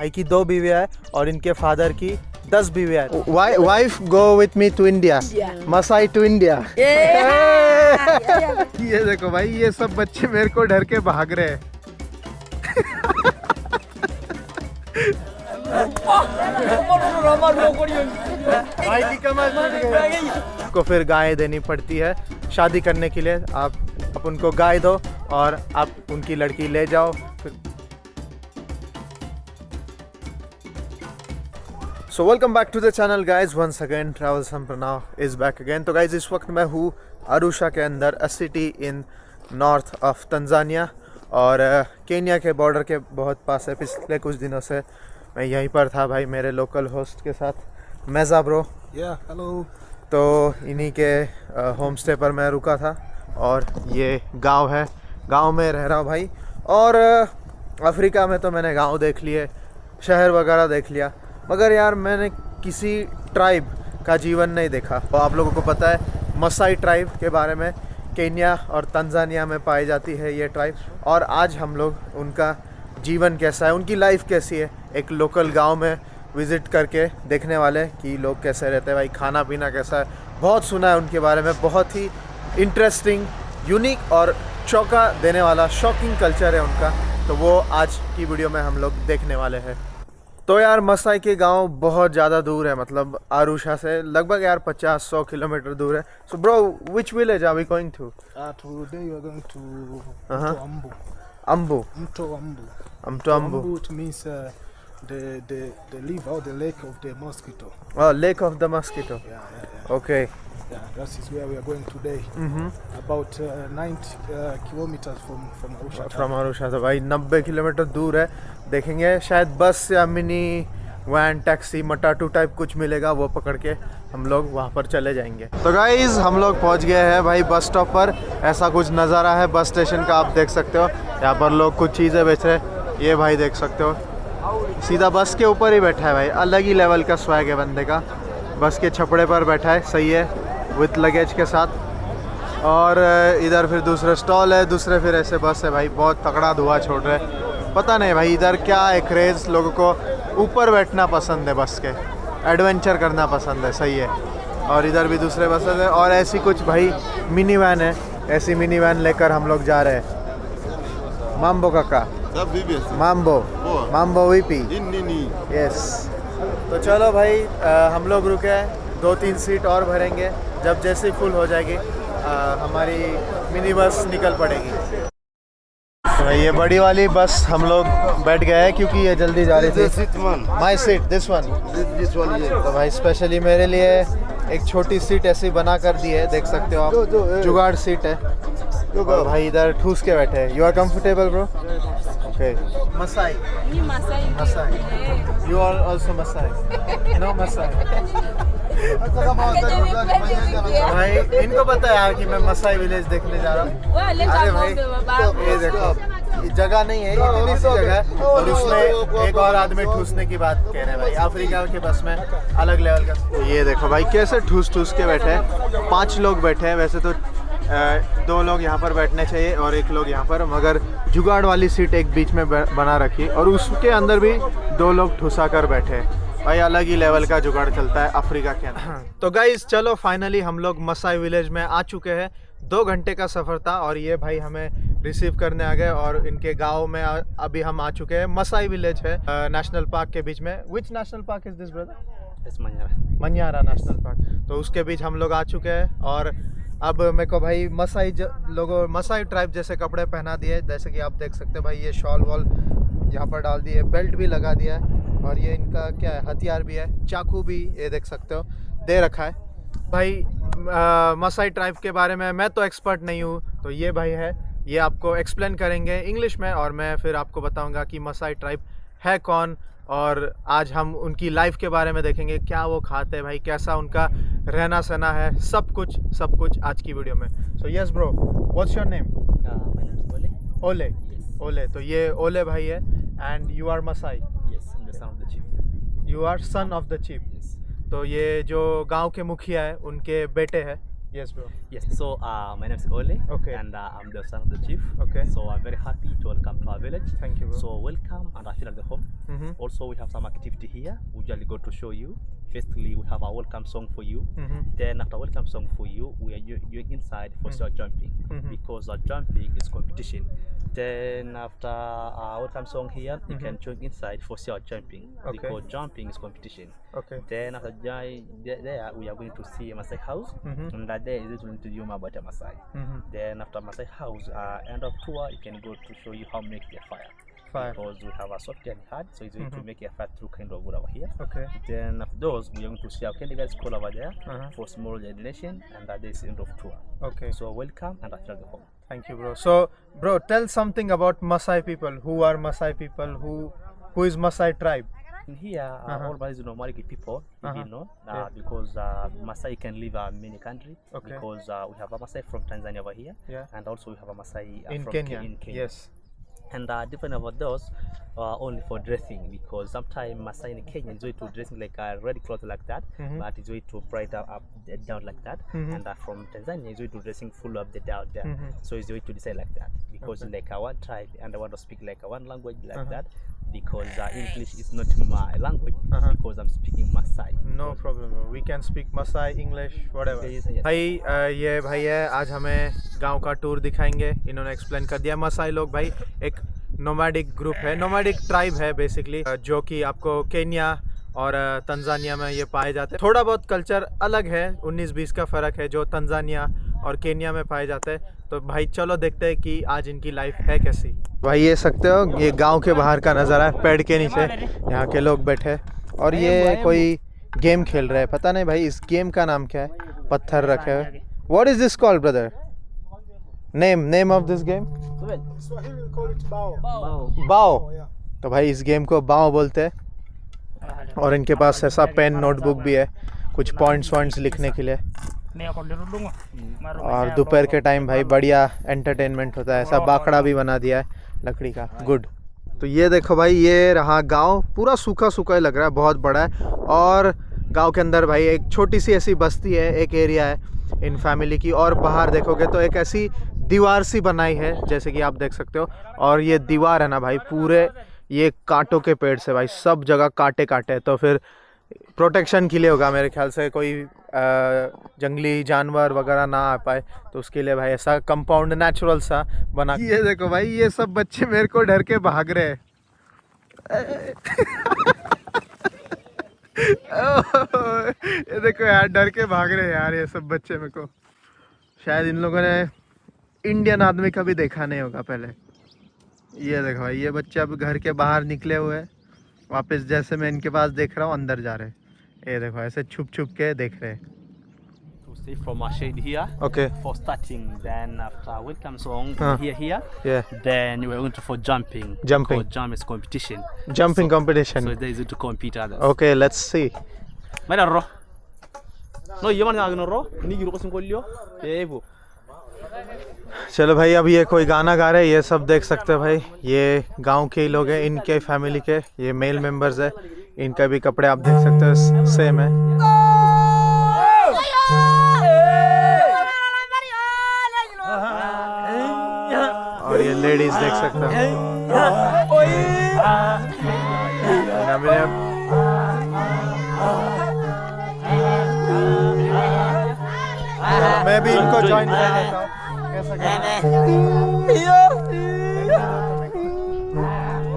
भाई की 2 बीवियाँ है और इनके फादर की 10 बीवियाँ है। Wife go with me to India. Masai to India. ये देखो भाई, ये सब बच्चे मेरे को डर के भाग रहे हैं। भाई की कमर टूट गई। आपको फिर गाय देनी पड़ती है शादी करने के लिए। आप उनको गाय दो और आप उनकी लड़की ले जाओ। So welcome back to the channel guys, once again travel संप्रनाव इज बैक अगेन। तो गाइज इस वक्त मैं हूँ अरुशा के अंदर, a city in north of Tanzania और केन्या के बॉर्डर के बहुत पास है। पिछले कुछ दिनों से मैं यहीं पर था भाई मेरे लोकल होस्ट के साथ, मेज़ा ब्रो। हेलो। तो इन्हीं के होम स्टे पर मैं रुका था और ये गांव है, गांव में रह रहा हूँ भाई। और अफ्रीका में तो मैंने गांव देख लिए, शहर वगैरह देख लिया, मगर यार मैंने किसी ट्राइब का जीवन नहीं देखा। तो आप लोगों को पता है मसाई ट्राइब के बारे में, केन्या और तंजानिया में पाई जाती है ये ट्राइब। और आज हम लोग उनका जीवन कैसा है, उनकी लाइफ कैसी है, एक लोकल गांव में विज़िट करके देखने वाले कि लोग कैसे रहते हैं भाई, खाना पीना कैसा है। बहुत सुना है उनके बारे में, बहुत ही इंटरेस्टिंग, यूनिक और चौंका देने वाला शॉकिंग कल्चर है उनका। तो वो आज की वीडियो में हम लोग देखने वाले हैं। तो यार मसाई के गांव बहुत ज़्यादा दूर है, मतलब आरुषा से लगभग यार 50-100 किलोमीटर दूर है। So bro, which village are we going to? Today we are going to Ambu. Ambu. Mto Ambu. Ambu. Ambu. It means the river or the lake of the mosquito. Oh, Lake of the Mosquito. Yeah. Okay. Yeah, that is where we are going today. About 90 kilometers from Arusha. From Arusha। तो भाई 90 kilometre दूर है। देखेंगे शायद बस या mini van, taxi, मटाटू type कुछ मिलेगा, वो पकड़ के हम लोग वहाँ पर चले जाएंगे। तो गाइज हम लोग पहुँच गए हैं भाई बस स्टॉप पर। ऐसा कुछ नज़ारा है बस स्टेशन का, आप देख सकते हो। यहाँ पर लोग कुछ चीज़ें बेच रहे हैं, ये भाई देख सकते हो। सीधा बस के ऊपर ही बैठा है भाई, अलग ही लेवल का स्वैग है बंदे का। बस के छपड़े पर बैठा है, सही है, विथ लगेज के साथ। और इधर फिर दूसरे स्टॉल है, दूसरे फिर ऐसे बस है भाई, बहुत तगड़ा धुआं छोड़ रहे हैं। पता नहीं भाई इधर क्या है क्रेज़, लोगों को ऊपर बैठना पसंद है, बस के एडवेंचर करना पसंद है, सही है। और इधर भी दूसरे बसेस है और ऐसी कुछ भाई मिनी वैन है, ऐसी मिनी वैन लेकर हम लोग जा रहे हैं। माम्बो काका, माम्बो वीपी, यस। तो चलो भाई हम लोग रुके हैं, 2-3 सीट और भरेंगे, जब जैसे फुल हो जाएगी हमारी मिनी बस निकल पड़ेगी। तो ये बड़ी वाली बस हम लोग बैठ गए हैं क्योंकि ये जल्दी जा रही थी। My seat, this one. तो भाई स्पेशली मेरे लिए एक छोटी सीट ऐसी बना कर दी है, देख सकते हो आप, जुगाड़ सीट है। और भाई इधर ठूस के बैठे हैं। You are comfortable bro? Okay. Masai, you are also Masai? No Masai. भाई इनको पता है यार कि मैं मसाई विलेज देखने जा रहा हूँ। अरे भाई ये देखो, जगह नहीं है, इतनी सी जगह है और उसमें एक और आदमी ठूसने की बात कह रहे हैं भाई। अफ्रीका के बस में अलग लेवल का। ये देखो भाई कैसे ठूस के बैठे हैं। 5 लोग बैठे हैं, वैसे तो 2 लोग यहाँ पर बैठने चाहिए और 1 लोग यहाँ पर, मगर जुगाड़ वाली सीट एक बीच में बना रखी और उसके अंदर भी 2 लोग ठुसा कर बैठे भाई। अलग ही लेवल का जुगाड़ चलता है अफ्रीका के अंदर। तो गाइज चलो फाइनली हम लोग मसाई विलेज में आ चुके हैं। 2 घंटे का सफ़र था और ये भाई हमें रिसीव करने आ गए और इनके गांव में अभी हम आ चुके हैं। मसाई विलेज है नेशनल पार्क के बीच में। Which national park is this brother? मन्यारा national park. तो उसके बीच हम लोग आ चुके हैं और अब मेरे को भाई मसाई लोगों, मसाई ट्राइब जैसे कपड़े पहना दिए, जैसे कि आप देख सकते हो भाई। ये शॉल वॉल यहाँ पर डाल दिए, बेल्ट भी लगा दिया है और ये इनका क्या है, हथियार भी है, चाकू भी ये देख सकते हो दे रखा है भाई। मसाई ट्राइब के बारे में मैं तो एक्सपर्ट नहीं हूँ, तो ये भाई है, ये आपको एक्सप्लेन करेंगे इंग्लिश में और मैं फिर आपको बताऊँगा कि मसाई ट्राइब है कौन। और आज हम उनकी लाइफ के बारे में देखेंगे, क्या वो खाते हैं भाई, कैसा उनका रहना सहना है, सब कुछ आज की वीडियो में। So yes bro, what's your name? Ole. Ole. तो ये ओले भाई है and you are Masai? You are son of the chief. तो ये जो गांव के मुखिया है उनके बेटे हैं Yes, bro. Yes, so my name is Ole, Okay. and I'm the son of the chief. Okay. So I'm very happy to welcome to our village. Thank you, bro. So welcome, and I feel at the home. Mhm. Also, we have some activity here. We usually go to show you. Firstly, we have our welcome song for you. Mhm. Then after welcome song for you, we are going inside for your jumping because our jumping is competition. Then after our welcome song here, you can join inside for your jumping because jumping is competition. Okay. Then after there, we are going to see Masai House, and that there is going to do about Masai. Then after Masai House, end of tour, you can go to show you how to make the fire. Because we have a software hard, so it's going to make a fire through kind of wood over here. Okay. Then after those, we are going to see our candy guys call over there for small donation, and that is end of tour. Okay. So welcome, and after the home. Thank you, bro. So, bro, tell something about Maasai people. Who are Maasai people? Who is Maasai tribe? In here, all Maasai nomadic people, you know, Yeah. because Maasai can live in many countries. Okay. Because we have a Maasai from Tanzania over here, Yeah. and also we have a Maasai In from Kenya. in Kenya. Yes. And different about those only for dressing, because sometimes Maasai in Kenya is way to dressing like a red cloth like that, but it's way to bright up down like that, and from Tanzania is way to dressing full of the down there, so it's way to decide like that, because like one tribe and I want to speak like one language like that, because English is not my language, because I'm speaking Maasai. No problem, bro. We can speak Maasai, English, whatever. Yes. भाई ये भाई है, आज हमें गांव का tour दिखाएंगे. इन्होंने एक्सप्लेन कर दिया. मसाई लोग भाई एक नोमैडिक ग्रुप है, नोमैडिक ट्राइब है बेसिकली, जो कि आपको केन्या और तंजानिया में ये पाए जाते हैं. थोड़ा बहुत कल्चर अलग है, 19-20 का फ़र्क है जो तंजानिया और केन्या में पाए जाते हैं. तो भाई चलो देखते हैं कि आज इनकी लाइफ है कैसी. भाई ये सकते हो, ये गांव के बाहर का नज़ारा है, पेड़ के नीचे यहाँ के लोग बैठे और ये कोई गेम खेल रहे हैं. पता नहीं भाई इस गेम का नाम क्या है. पत्थर रखे हुए. What is this called brother? Name of this game? Swahili we call it bao. बाओ. Oh, yeah. तो भाई इस गेम को बाओ बोलते हैं. और इनके पास ऐसा पेन नोटबुक भी है, कुछ पॉइंट्स लिखने के लिए. और दोपहर के टाइम भाई बढ़िया एंटरटेनमेंट होता है. ऐसा बाकड़ा भी बना दिया है लकड़ी का. गुड. तो ये देखो भाई, ये रहा गांव. पूरा सूखा सूखा लग रहा है, बहुत बड़ा है. और गांव के अंदर भाई एक छोटी सी ऐसी बस्ती है, एक एरिया है इन फैमिली की. और बाहर देखोगे तो एक ऐसी दीवार सी बनाई है, जैसे कि आप देख सकते हो. और ये दीवार है ना भाई, पूरे ये कांटों के पेड़ से भाई, सब जगह कांटे कांटे. तो फिर प्रोटेक्शन के लिए होगा मेरे ख्याल से, कोई जंगली जानवर वगैरह ना आ पाए, तो उसके लिए भाई ऐसा कंपाउंड नेचुरल सा बना. ये देखो भाई, ये सब बच्चे मेरे को डर के भाग रहे हैं. ये देखो यार, डर के भाग रहे हैं यार ये सब बच्चे. मेरे को शायद इन लोगों ने इंडियन आदमी कभी देखा नहीं होगा पहले. ये देखो भाई, ये बच्चे अब घर के बाहर निकले हुए हैं वापस. जैसे मैं इनके पास देख रहा हूँ, अंदर जा रहे हैं. ये देखो ऐसे छुप छुप के देख रहे हैं. To stay from our shade here. Okay. For starting, then after welcome song here, Yeah. then we are going to for jumping. Jumping. Because jump is competition. Jumping competition. So there is to compete others. Okay, let's see. Mana ro? No, you man ngagno ro? Ni giro ko singolio. Evo. चलो भाई, अब ये कोई गाना गा रहे हैं. ये सब देख सकते हो भाई, ये गांव के ही लोग हैं, इनके फैमिली के ये मेल मेंबर्स है. इनका भी कपड़े आप देख सकते हो सेम है. और ये लेडीज देख सकते हो. मैं भी इनको ज्वाइन कर लेता हूँ.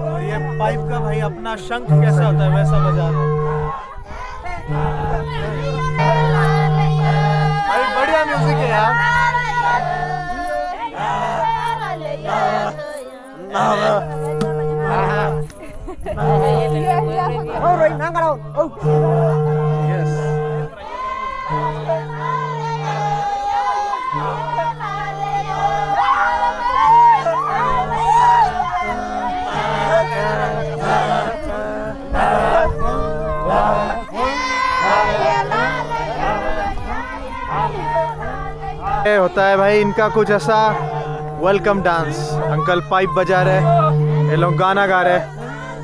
और ये पाइप का भाई अपना शंख कैसा होता है वैसा बजा रहा है भाई. बढ़िया म्यूजिक है यार. Yes. ये होता है भाई इनका कुछ ऐसा वेलकम डांस. अंकल पाइप बजा रहे, ये लोग गाना गा रहे.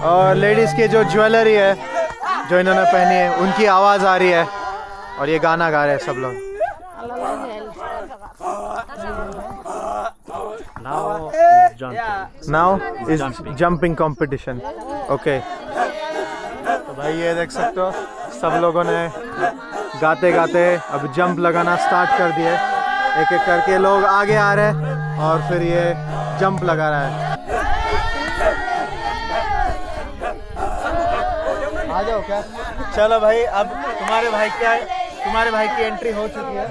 और लेडीज की जो ज्वेलरी है जो इन्होंने पहनी है, उनकी आवाज़ आ रही है और ये गाना गा रहे हैं सब लोग. jumping. Now is jumping competition. Okay. तो भाई ये देख सकते हो सब लोगों ने गाते गाते अब जंप लगाना स्टार्ट कर दिए। एक एक करके लोग आगे आ रहे हैं और फिर ये जंप लगा रहा है। आ जाओ क्या? चलो भाई अब तुम्हारे भाई की एंट्री हो चुकी है।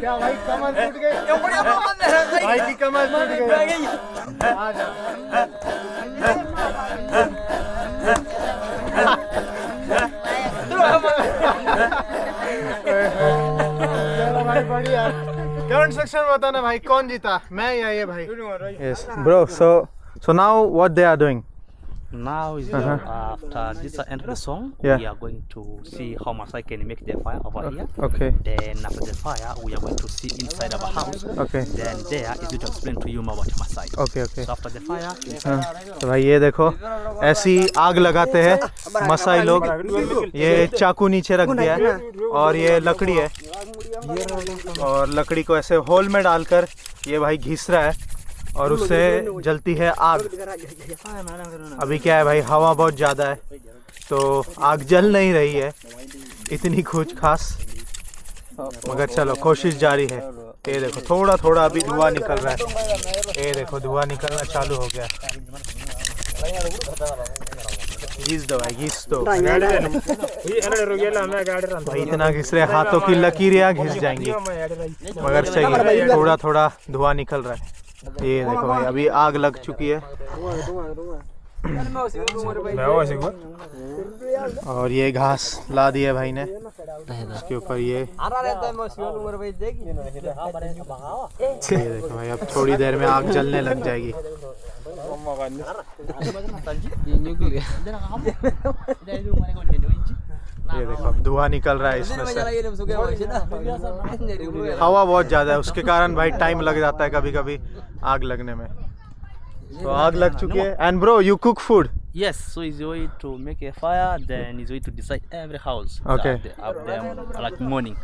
क्या भाई कमर टूट गई? भाई की कमर टूट गई। आ जाओ। चलो भाई बढ़िया। कमेंट सेक्शन में बताना भाई कौन जीता, मैं या ये भाई? Yes bro, so now what they are doing? Now is after this end of the song, Yeah. we are going to see how Masai can make their fire over here. Okay. Then after the fire, we are going to see inside of a house. Okay. Then there is going to explain to you more about Masai. Okay, okay. So after the fire, तो भाई ये देखो ऐसी आग लगाते हैं मसाई लोग। ये चाकू नीचे रख दिया है और ये लकड़ी है और लकड़ी को ऐसे होल में डालकर ये भाई घिस रहा है और उससे जलती है आग। अभी क्या है भाई हवा बहुत ज़्यादा है तो आग जल नहीं रही है इतनी कुछ खास, मगर चलो कोशिश जारी है। ये देखो थोड़ा थोड़ा अभी धुआं निकल रहा है। ये देखो धुआं निकलना चालू हो गया। घिस दो भाई, घिस दो भाई। इतना घिस रहे हाथों की लकीरें घिस जाएंगी, मगर चाहिए थोड़ा थोड़ा धुआं निकल रहा है। ये देखो भाई अभी आग लग चुकी है और ये घास ला दी है भाई ने उसके ऊपर। ये देखो भाई अब थोड़ी देर में आग जलने लग जाएगी। ये देखो अब धुआं निकल रहा है इसमें से। हवा बहुत ज़्यादा है उसके कारण भाई टाइम लग जाता है कभी कभी आग लगने में। तो आग लग चुकी है। And bro you cook food? yes, so he's going to make a fire. Then he's going to decide every house. Okay. Up there, like morning.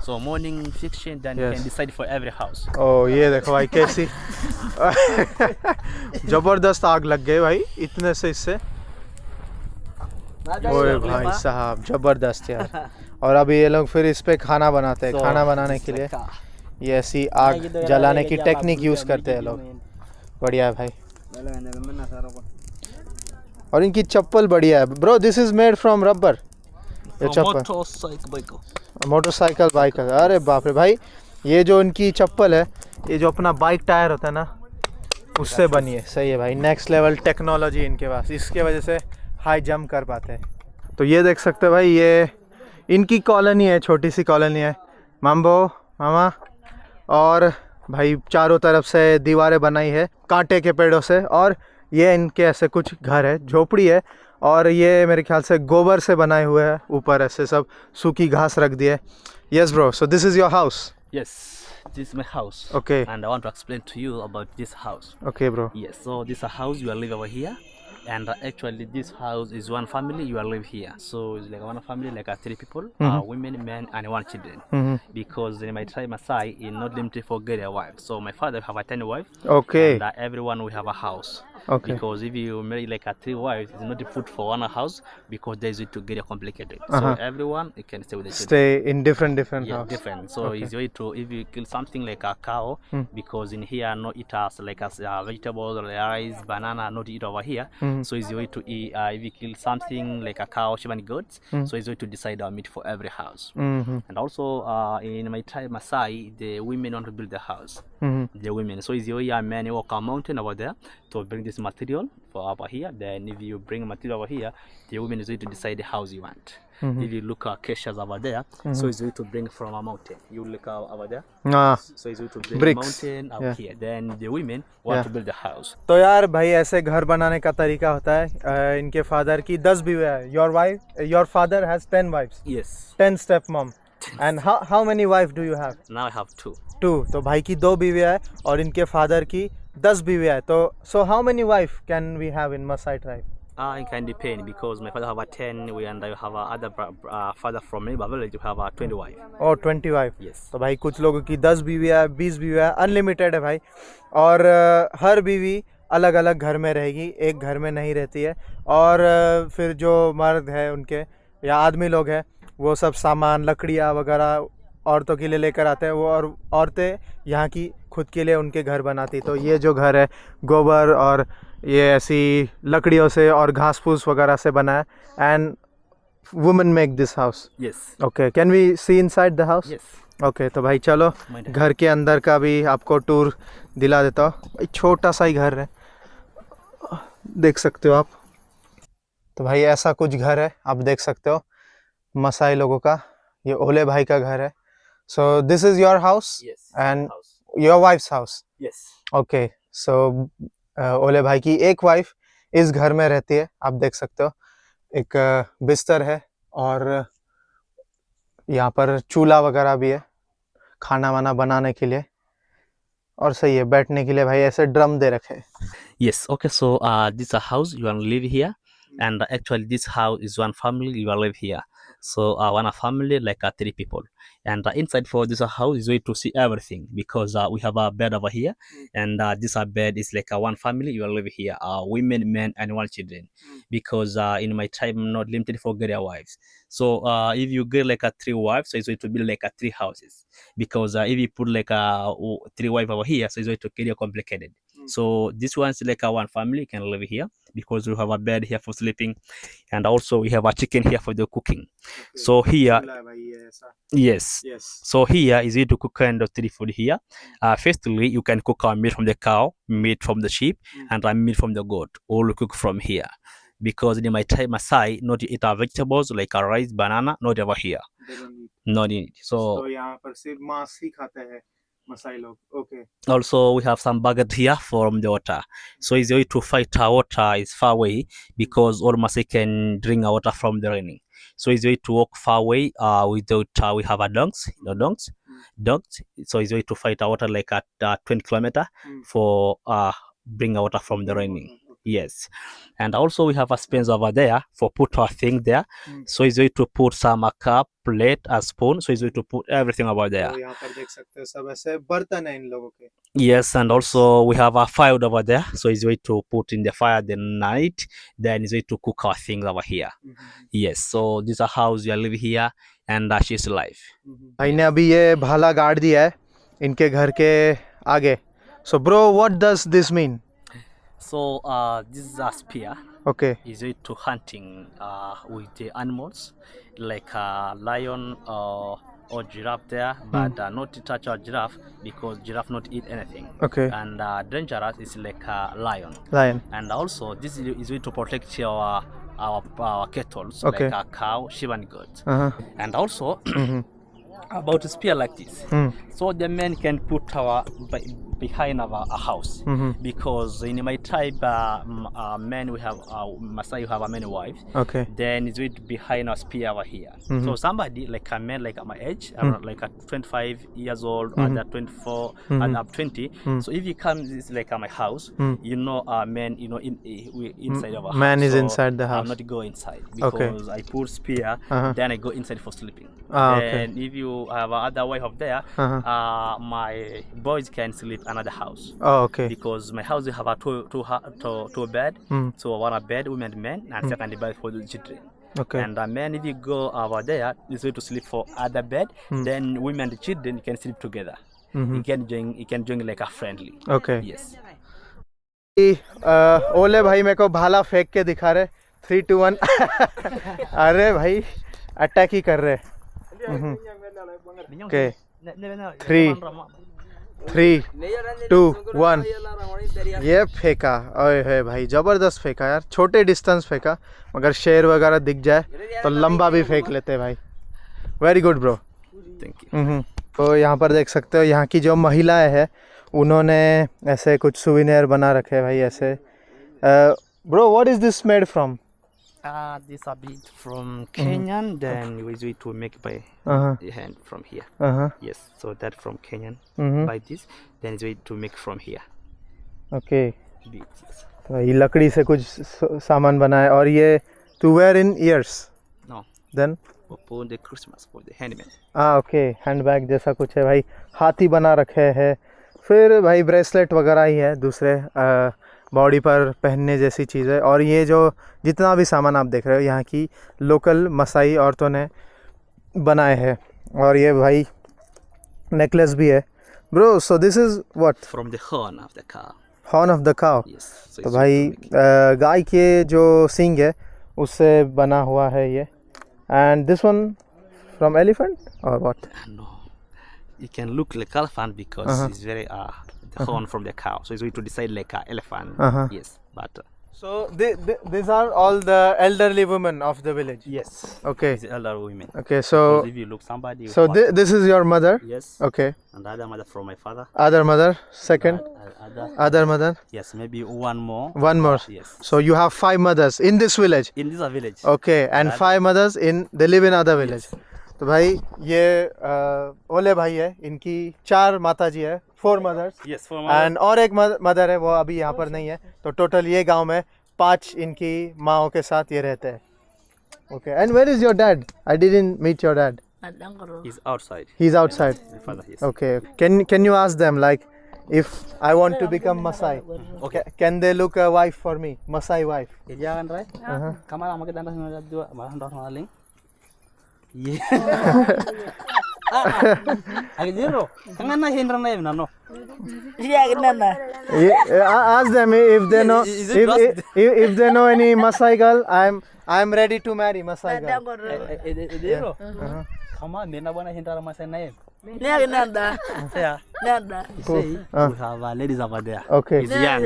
So morning fiction, then you Yes. can decide for every house. ओ ये देखो भाई कैसी जबरदस्त आग लग गई भाई इतने से इससे। ओए भाई साहब जबरदस्त यार। और अभी ये लोग फिर इस पे खाना बनाते हैं। खाना बनाने के लिए ये ऐसी आग जलाने की टेक्निक यूज करते हैं लोग। बढ़िया है भाई। और इनकी चप्पल बढ़िया है bro. This is made from rubber. ये चप्पल मोटरसाइकिल बाइक। अरे बाप रे भाई ये जो इनकी चप्पल है ये जो अपना बाइक टायर होता है ना उससे बनी है। सही है भाई, नेक्स्ट लेवल टेक्नोलॉजी इनके पास, इसके वजह से हाई जंप कर पाते हैं। तो ये देख सकते हो भाई ये इनकी कॉलोनी है, छोटी सी कॉलोनी है माम्बो मामा। और भाई चारों तरफ से दीवारें बनाई है कांटे के पेड़ों से और ये इनके ऐसे कुछ घर है, झोपड़ी है और ये मेरे ख्याल से गोबर से बनाए हुए हैं। ऊपर ऐसे सब सूखी घास रख दी है। Yes bro, so this is your house? Yes, this is my house. Okay. And I want to explain to you about this house. Okay bro. Yes, so this is a house you are live over here. And actually this house is one family you are live here. So it's like one family, like 3 people, women, men and 1 children. Because in my tribe Masai is not limited for get a wife. So my father have a 10 wife. Okay. And everyone will have a house. Okay. Because if you marry like 3 wives, it's not put for one house because there is it to get complicated. So everyone you can stay with the children. Stay in different Yeah, house. different. So it's way to if you kill something like a cow, because in here no eat us like as vegetables, rice, banana, not eat over here. So it's way to eat. If you kill something like a cow, sheep and goats, so it's way to decide our meat for every house. And also in my tribe Masai, the women want to build the house. The women. So it's way a man walk a mountain over there to bring this this material for over here. Then if you bring material over here, the woman is going to decide the house you want. If you look at acacias over there, so it's going to bring from a mountain. You look over there. So it's going to bring Bricks. mountain out here. Then the women want to build the house. तो यार भाई ऐसे घर बनाने का तरीका होता है। इनके फादर की 10 बीवी है। Your father has 10 wives. Yes. 10 stepmom. And how many wives do you have? Now I have 2. 2. तो भाई की 2 बीवी है और इनके फादर की 10 बीवी है। तो so how many wife can we have in Maasai tribe? It can depend because my father have a 10 and I have other father from neighbor village have a 20 wife. Oh 20 wife. Yes. तो भाई कुछ लोगों की 10 बीवी है, 20 बीवी है, unlimited है भाई। और हर बीवी अलग अलग घर में रहेगी, एक घर में नहीं रहती है। और फिर जो मर्द है उनके या आदमी लोग हैं वो सब सामान लकड़ियाँ वगैरह औरतों के लिए लेकर आते हैं वो, और औरतें यहाँ की खुद के लिए उनके घर बनाती। तो ये जो घर है गोबर और ये ऐसी लकड़ियों से और घास फूस वगैरह से बना है। And women make this house. Yes. Okay, can we see inside the house? Yes. Okay, तो भाई चलो घर के अंदर का भी आपको टूर दिला देता हूँ। भाई छोटा सा ही घर है, देख सकते हो आप। तो भाई ऐसा कुछ घर है, आप देख सकते हो मसाई लोगों का। ये ओले भाई का घर है। So this is your house Yes. And House. Your wife's house. Yes. Okay, so Ole भाई की एक वाइफ इस घर में रहती है, आप देख सकते हो। एक बिस्तर है और यहाँ पर चूल्हा वगैरह भी है खाना वाना बनाने के लिए। और सही है, बैठने के लिए भाई ऐसे ड्रम दे रखे हैं। Yes. Okay. So this is a house you want to live here, and actually this house is one family you want to live here. So one family like 3 people, and inside for this house is way to see everything because we have a bed over here, and this bed is like one family you will live here, women, men, and 1 children. Because in my tribe I'm not limited for get wives. So if you get like 3 wives, so it's going to be like 3 houses. Because if you put like 3 wives over here, so it's going to get complicated. So this one's like one family can live here because we have a bed here for sleeping, and also we have a chicken here for the cooking. So here, yes. So here is it to cook kind of 3 food here. Firstly, you can cook meat from the cow, meat from the sheep, and meat from the goat. All cook from here. Because in my tribe Maasai, not to eat vegetables like rice, banana, not over here. Not in it. So यहाँ पर सिर्फ मांस ही खाते हैं मसाई लोग। Okay. also we have some bucket here from the water. So it's a way to fight our water is far away because all Maasai can drink our water from the raining. So it's a way to walk far away without we have a donks. So it's a way to fight our water like at 20 kilometer for bring our water from the raining. Yes. And also we have a space over there for put our thing there. So it's a way to put some cup, plate, a spoon. So it's a way to put everything over there. तो यहाँ पर देख सकते हो सब ऐसे बर्तन है इन लोगों के। Yes, and also we have a fire over there. So it's a way to put in the fire the night. Then it's a way to cook our things over here. Yes. So this is a house you live here, and she's alive. भाई ने अभी ये भाला गाड़ दिया है इनके घर के आगे। So bro, what does this mean? So this is a spear. Okay. Is it to hunting with the animals like lion or giraffe there, but not to touch a giraffe because giraffe not eat anything. Okay. And dangerous is like a lion. Lion. And also this is way to protect our cattle, Okay. like a cow, sheep, and goat. And also about a spear like this, so the men can put our behind our house because in my tribe men we have Maasai you have many wives. Okay. Then it's with behind our spear over here. So somebody like a man like at my age, around like at 25 years old, at 24, and up 20. So if you come this like at my house, you know men inside of our Man house. is So inside the I'm house. not go inside Okay. because I put spear, then I go inside for sleeping. Okay. And if you have other wife up there, my boys can sleep another house. Oh, okay. Because my house we have a two bed, so one bed women and men, and second bed for the children. Okay. And men, if you go over there, it's going to sleep for other bed. Then women and children can sleep together. You can join like a friendly. Okay. Yes. ओले भाई मेरे को भाला फेंक के दिखा रहे 3, 2, 1 अरे भाई अटैक ही कर रहे। Okay. 3, 3 2 1 ये फेंका। ओए है भाई जबरदस्त फेंका यार, छोटे डिस्टेंस फेंका, मगर शेर वगैरह दिख जाए तो लंबा भी फेंक लेते भाई। Very good bro, thank you. तो यहाँ पर देख सकते हो यहाँ की जो महिलाएं हैं उन्होंने ऐसे कुछ सुविनियर बना रखे हैं भाई ऐसे। Bro what is this made from? This a bit from Kenyan, then we use it to make by the hand from here. Yes, so that from Kenyan by this, then we to make from here. Okay, Beads, yes. तो ये लकड़ी से कुछ सामान बनाया और ये to wear in ears No, then. for the Christmas for the handmade. Okay, handbag जैसा कुछ है भाई, हाथी बना रखे हैं, फिर भाई ब्रेसलेट वगैरह ही है, दूसरे बॉडी पर पहनने जैसी चीज़ें। और ये जो जितना भी सामान आप देख रहे हो यहाँ की लोकल मसाई औरतों ने बनाए हैं। और ये भाई नेकलेस भी है bro. So this is what? From the horn of the cow. Horn of the cow. Yes. So तो it's भाई गाय के जो सींग है उससे बना हुआ है ये। And this one from elephant और what? no, it can look like elephant because it's very the horn from the cow, so it's going to decide like an elephant. Yes, but So these are all the elderly women of the village. yes, Okay. it's elder women. Okay. Because So if you look somebody, so this is your mother. yes, Okay. and the other mother from my father. Other mother. Second. Other, Other mother. yes, maybe one more. One more. Yes. So you have 5 mothers in this village. In this village. Okay. And 5 mothers they live in other village. तो भाई ये Ole भाई है, इनकी 4 माता जी है, 4 mother's. Yes, for and और एक मदर है, वो अभी यहाँ पर नहीं है। तो टोटल ये गांव में 5 इनकी माओं के साथ ये रहते हैं। Okay, and where is your dad? I didn't meet your dad. He's outside. He is outside. My father, yes. Okay, can you ask them like if I want to become Masai, Okay. can they look a wife for me, Masai wife? Jangan Ray. Kamar sama kita dah dua malah dah maling. Yeah. Agi zero. Kangen na hindran na yun no. Ask them if they know Is it if they know any Masai girl. I'm ready to marry Masai girl. Zero. Kamar dia nak buat hindran masa na yun. Yeah. Cool. We have ladies over there. Okay. He's young.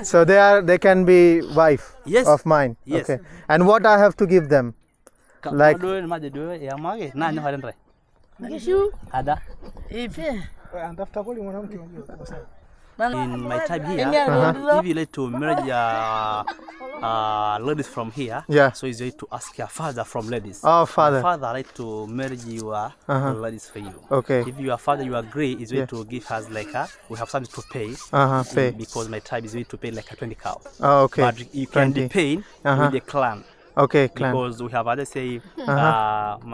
So they can be wife Yes. of mine. Yes. Okay. And what I have to give them? Like- Dua mah dua yang mage. Nah, ni haren Ray. Ada. And after calling mwanamke unajua sasa. In my time here, if you like to marry ladies from here, Yeah. so it's going to ask your father from ladies. Oh, father. Your father like to marry your ladies for you. Okay. If your father you agree, is going to give us like we have something to pay. Pay. Because my tribe is going to pay like a 20 cow. Oh, okay. But you can 20. depend with the clan. Okay, clan. Because we have others say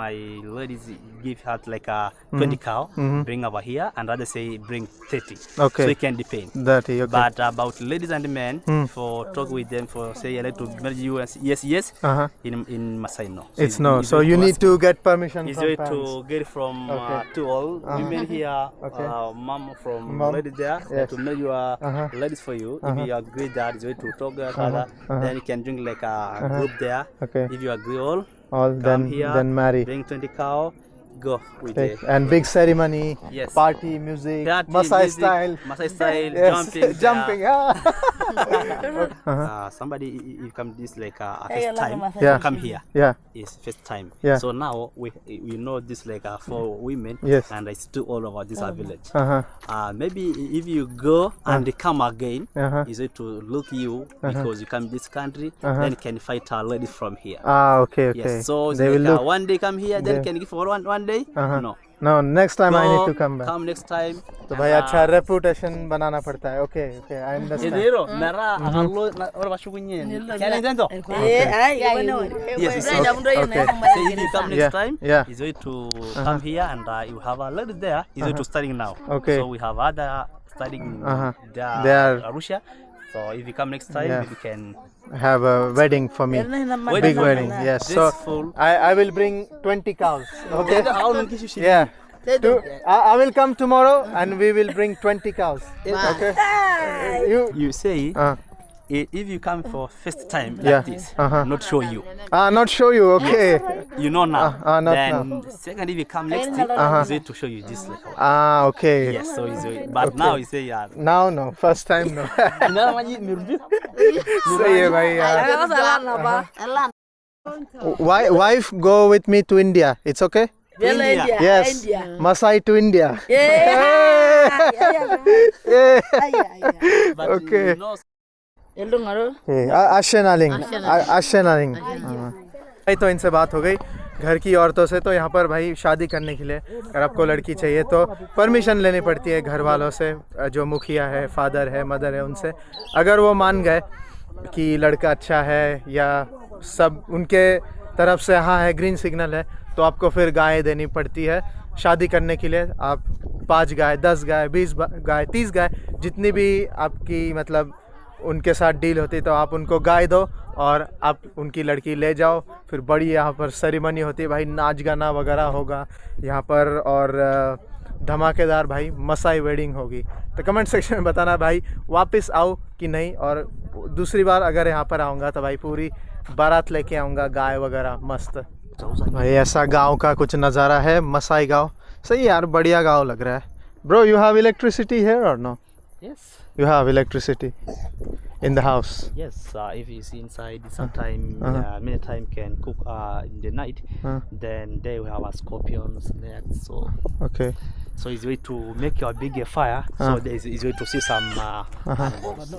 my ladies give her like a 20 cow, bring over here, and others say bring 30. Okay. So it can depend. Dirty. Okay. But about ladies and men, for talk with them, for say I like to marry you, and yes, in Masai no. It's no. So you need to get permission It's from way parents. to get from to all women here, mom from Mom. lady there, Yes. to marry your ladies for you. If you agree that, it's way to talk to father, then you can drink like a group there. Okay. If you agree all, All come here, then marry. bring 20 cow, go with Take. it. And big ceremony, Yes. party, music, Party, Masai music, style. Masai style, Yes. jumping. Yeah. Somebody you come this like a first time, Yeah. come here. Yeah. It's first time. Yeah. So now we know this like for women. Yes. And I still all over this village. Uh-huh. Maybe if you go and they come again, is it to look you because you come this country, then you can fight our ladies from here. Ah, okay, okay. Yes. So it's they will like look. one day come here, then can give for one day. No. No, next time I Go, need to come back. Come next time. तो भाई अच्छा reputation बनाना पड़ता है. Okay, okay, I understand. Zero. Nara agalo orang masuk punya. Kalian jangan tu. Yes, it's okay. Okay. So if you come next time, Yeah. is going to come here and you have a lady there. Is going to studying now. Okay. So we have other studying there. They are- Russia. So if you come next time, Yeah. maybe you can. Have a wedding for me. Big wedding. Yes. This So full. I will bring 20 cows. Okay. How long is she? Yeah. I will come tomorrow and we will bring 20 cows. Okay. You say if you come for first time like Yeah. this, Uh-huh. not show you. Not show you. Okay. You know now. Not then second, if you come next week, he's going to show you this like. Okay. Yes, so he's but now he say yeah. Now no. First time no. सही है भाई यार. Wife go with me to India. It's okay? India. Yes. Masai to India. But Okay. you know, आशेनालिंग. भाई तो इनसे बात हो गई घर की औरतों से. तो यहाँ पर भाई शादी करने के लिए अगर आपको लड़की चाहिए तो परमिशन लेनी पड़ती है घर वालों से, जो मुखिया है, फादर है, मदर है, उनसे. अगर वो मान गए कि लड़का अच्छा है या सब उनके तरफ से हाँ है, ग्रीन सिग्नल है, तो आपको फिर गाय देनी पड़ती है शादी करने के लिए. आप 5 गाय, 10 गाय, 20 गाय, 30 गाय, जितनी भी आपकी मतलब उनके साथ डील होती, तो आप उनको गाय दो और आप उनकी लड़की ले जाओ. फिर बड़ी यहाँ पर सेरेमनी होती है भाई, नाच गाना वगैरह होगा यहाँ पर और धमाकेदार भाई मसाई वेडिंग होगी. तो कमेंट सेक्शन में बताना भाई वापस आओ कि नहीं, और दूसरी बार अगर यहाँ पर आऊँगा तो भाई पूरी बारात लेके आऊँगा, गाय वगैरह मस्त. भाई ऐसा गांव का कुछ नज़ारा है, मसाई गांव. सही यार, बढ़िया गांव लग रहा है. Bro you have electricity here और no? yes. You have electricity in the house. Yes, if you see inside, sometimes many time can cook in the night. Then there we have a scorpions there. So Okay. so it's way to make your bigger fire. So there is way to see some animals.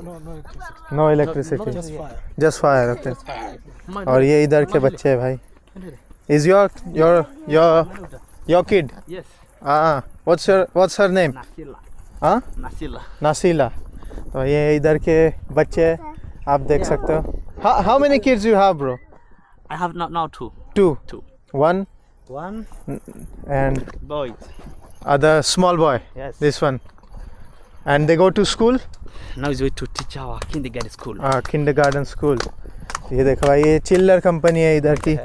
No electricity. Just fire. Just fire. Okay. और ये इधर के बच्चे हैं भाई. Is your kid? Yes. What's her name? Nasila. हाँ? Nasila. नासीला. तो ये इधर के बच्चे आप देख सकते हो. How many kids you have, bro? I have now two. Two. One One and boy. other small boy. Yes. This one. And they go to school? Now he's going to teach our kindergarten school. Kindergarten school. ये देखो भाई, ये चिल्लर company है इधर की.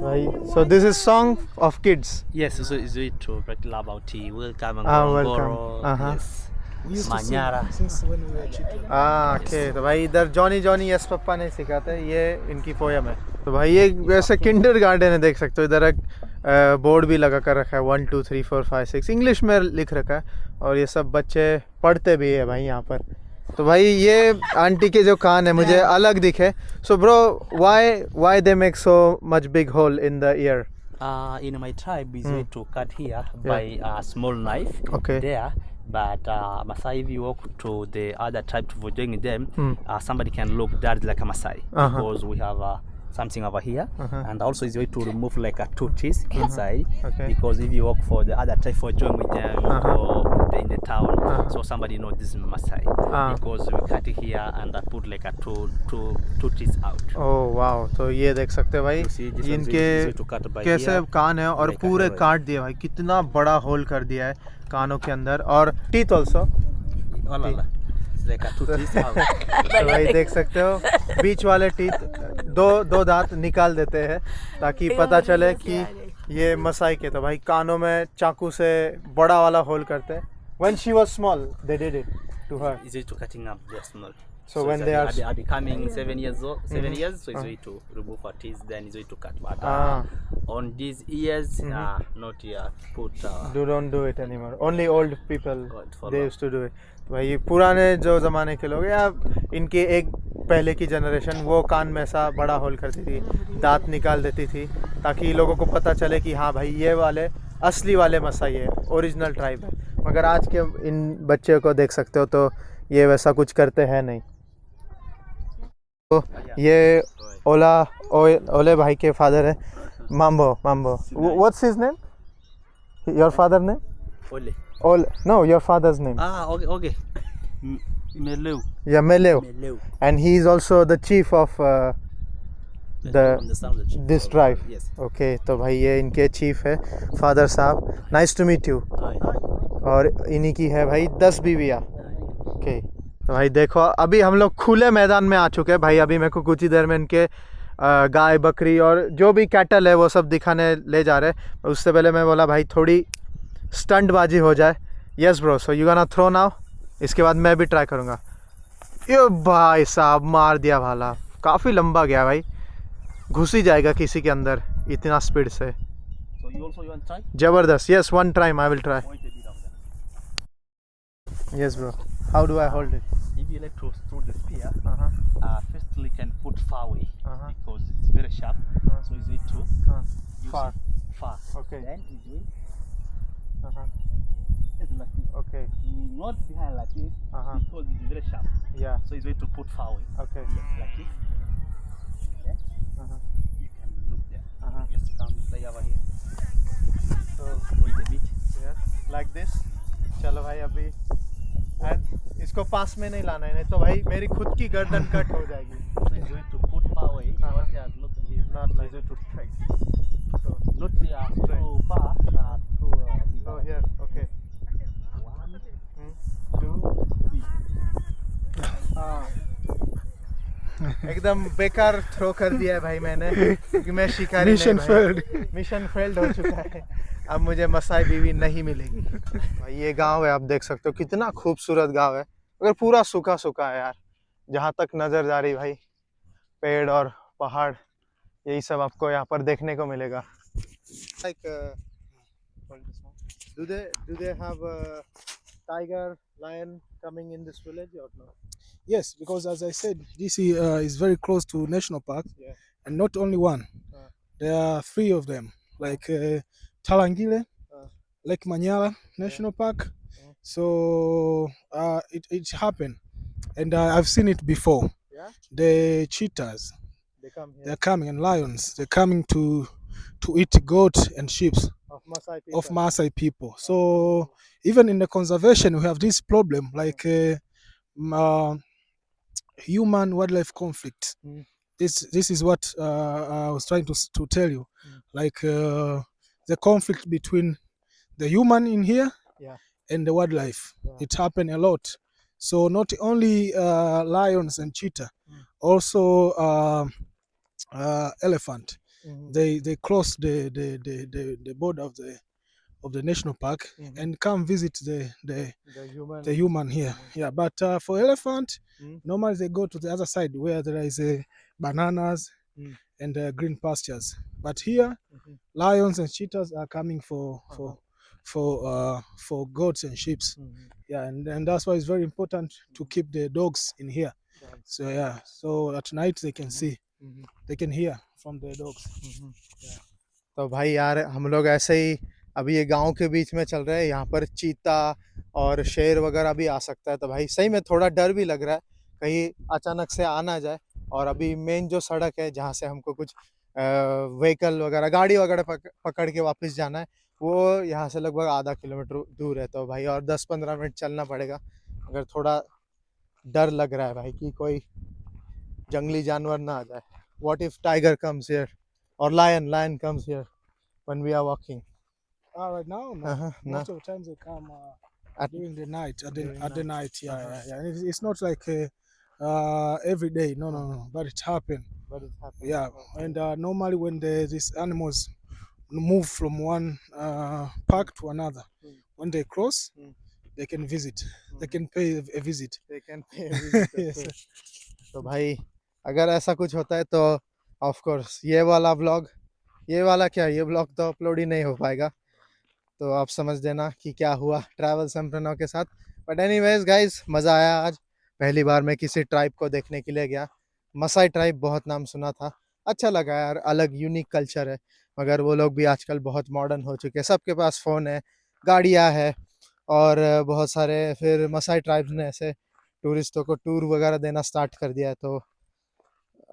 भाई so this is song of kids. Yes, so it's going to practice about tea. Welcome and welcome. Yes. We used to sing Manyara. since when we were children. Okay. तो भाई इधर जॉनी जॉनी यस पप्पा ने सिखाते हैं, ये इनकी poem है. तो भाई ये वैसे किंडर गार्डन है, देख सकते हो. इधर एक बोर्ड भी लगा कर रखा है, 1 2 3 4 5 6 इंग्लिश में लिख रखा है, और ये सब बच्चे पढ़ते भी है भाई यहाँ पर. तो भाई ये आंटी के जो कान है मुझे अलग दिखे. So bro why they make so much big hole in the year? In my tribe, is way to cut here by a small knife. Okay. There, but Masai, if you walk to the other tribe to join them, somebody can look that like a Masai because we have something over here, and also is way to remove like a 2 teeth inside. Okay. Because if you walk for the other tribe for join with them, or in the town, so somebody know this is Masai because we cut it here and I put like a two teeth out. Oh wow. तो ये देख सकते हो भाई, see, this one is इनके easy to cut by कैसे here, कान है और like a पूरे hair. काट दिए भाई. कितना बड़ा होल कर दिया है कानों के अंदर, और teeth also. It's like a two teeth out. तो भाई देख सकते हो, बीच वाले टीथ दो दांत निकाल देते हैं ताकि पता चले कि ये मसाई के. तो भाई कानों में चाकू से बड़ा वाला होल करते हैं. When she was small, they did it to her. Is it to cutting up their small. So when they are becoming 7 years old, 7 years, so it's way to remove her teeth, then it's way to cut. But on these ears, not yet put. don't do it anymore. Only old people follow. they used to do it. तो भाई पुराने जो ज़माने के लोग या इनके एक पहले की जनरेशन, वो कान में ऐसा बड़ा होल करती थी, दांत निकाल देती थी ताकि लोगों को पता चले कि हाँ भाई ये वाले असली वाले मसाई है, ओरिजिनल ट्राइब है. मगर आज के इन बच्चों को देख सकते हो तो ये वैसा कुछ करते हैं नहीं. तो ये ओले भाई के फादर है, माम्बो. What's his name? Your father name? No, your father's name. Okay. Meleu. Yeah, Meleu. And he is also the chief of this tribe. Yes. Okay, तो भाई ये इनके चीफ है फादर साहब. Nice to meet you. और इन्हीं की है भाई 10 बीवियाँ. ओके. तो भाई देखो अभी हम लोग खुले मैदान में आ चुके हैं भाई। अभी मेरे को कुछ ही देर में इनके गाय बकरी और जो भी कैटल है वो सब दिखाने ले जा रहे हैं। उससे पहले मैं बोला भाई थोड़ी स्टंटबाजी हो जाए। Yes bro, so you gonna throw now. इसके बाद मैं भी ट्राई करूँगा। ये भाई साहब मार दिया भाला, काफ़ी लंबा गया भाई, घुस ही जाएगा किसी के अंदर इतना स्पीड से। So you also want to try? जबरदस्त। Yes, one time I will try. Wait a bit of that. Yes bro, how do I hold it? If you like to throw the spear, Uh-huh. firstly can put far away Uh-huh. because it's very sharp. So it's way to use Far. it far. Okay. Then it's way Uh-huh. it's like this. Okay. Not behind like this Uh-huh. because it's very sharp. Yeah. So it's way to put far away. Okay. Yes, like this. Then Uh-huh. you can look there. Uh-huh. Just come play over here. So Wait a bit. like this। चलो भाई अभी and इसको पास में नहीं लाना है, नहीं तो भाई मेरी खुद की गर्दन कट हो जाएगी। So it's way to put far away. Uh-huh. Not here. Look here. Not like It's way to straight. So, Not here. Too far. Too so here, okay। 1, 2 हाँ एकदम बेकार थ्रो कर दिया है भाई मैंने, क्योंकि मैं शिकारी Mission नहीं भाई। failed। मिशन फेल्ड हो चुका है। अब मुझे मसाई बीवी नहीं मिलेगी। भाई ये गांव है, आप देख सकते हो कितना खूबसूरत गांव है, मगर पूरा सूखा सूखा है यार। जहाँ तक नजर जा रही भाई पेड़ और पहाड़, यही सब आपको यहाँ पर देखने को मिलेगा। Like do they have tiger, lion coming in this village or no? Yes, because as I said, this is very close to national park, Yeah. and not only one. There are 3 of them, like Talangile, Lake Manyala National Park. So it happened, and I've seen it before. Yeah. The cheetahs, They come here they're coming, and lions, they're coming to eat goat and sheep of Maasai people. of Maasai people. So even in the conservation, we have this problem, like human wildlife conflict. Mm. This is what I was trying to tell you, like the conflict between the human in here Yeah. and the wildlife. Yeah. It happened a lot. So not only lions and cheetah, also elephant. Mhm. They cross the border of the national park and come visit the human here. Yeah, but for elephant, normally they go to the other side where there is bananas and green pastures. But here, lions and cheetahs are coming for goats and sheep. Yeah, and that's why it's very important to keep the dogs in here. So yeah, so at night they can see, they can hear from the dogs. तो भाई यार हम लोग ऐसे ही अभी ये गांव के बीच में चल रहे हैं, यहाँ पर चीता और शेर वगैरह भी आ सकता है। तो भाई सही में थोड़ा डर भी लग रहा है कहीं अचानक से आ ना जाए। और अभी मेन जो सड़क है जहाँ से हमको कुछ व्हीकल वगैरह गाड़ी वगैरह पकड़ के वापस जाना है, वो यहाँ से लगभग आधा किलोमीटर दूर है। तो भाई और 10-15 मिनट चलना पड़ेगा। अगर थोड़ा डर लग रहा है भाई कि कोई जंगली जानवर ना आ जाए। What if tiger comes here or lion comes here when we are walking? Right now, no. No. Most of the times they come At- during the night. At during the night. night, yeah. And it's not like every day. No. But it happened. But it happens. Yeah. And normally when these animals move from one park to another, when they cross, they can visit. They can pay a visit. They can pay a visit. Yes. तो भाई अगर ऐसा कुछ होता है तो of course ये वाला व्लॉग, ये वाला क्या, ये व्लॉग तो अपलोड ही नहीं हो पाएगा। तो आप समझ देना कि क्या हुआ ट्रैवल संप्रनव के साथ। बट एनीवेज गाइस, मज़ा आया आज। पहली बार मैं किसी ट्राइब को देखने के लिए गया। मसाई ट्राइब बहुत नाम सुना था, अच्छा लगा यार, अलग यूनिक कल्चर है। मगर वो लोग भी आजकल बहुत मॉडर्न हो चुके हैं, सबके पास फ़ोन है, गाड़ियाँ है, और बहुत सारे फिर मसाई ट्राइब्स ने ऐसे टूरिस्टों को टूर वगैरह देना स्टार्ट कर दिया है। तो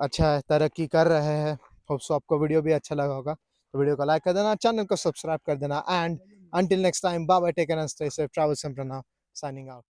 अच्छा है, तरक्की कर रहे हैं। होप सो आपको वीडियो भी अच्छा लगा होगा। तो वीडियो को लाइक कर देना, चैनल को सब्सक्राइब कर देना। And until next time, bye bye, take care and stay safe. Travel Samprana signing out.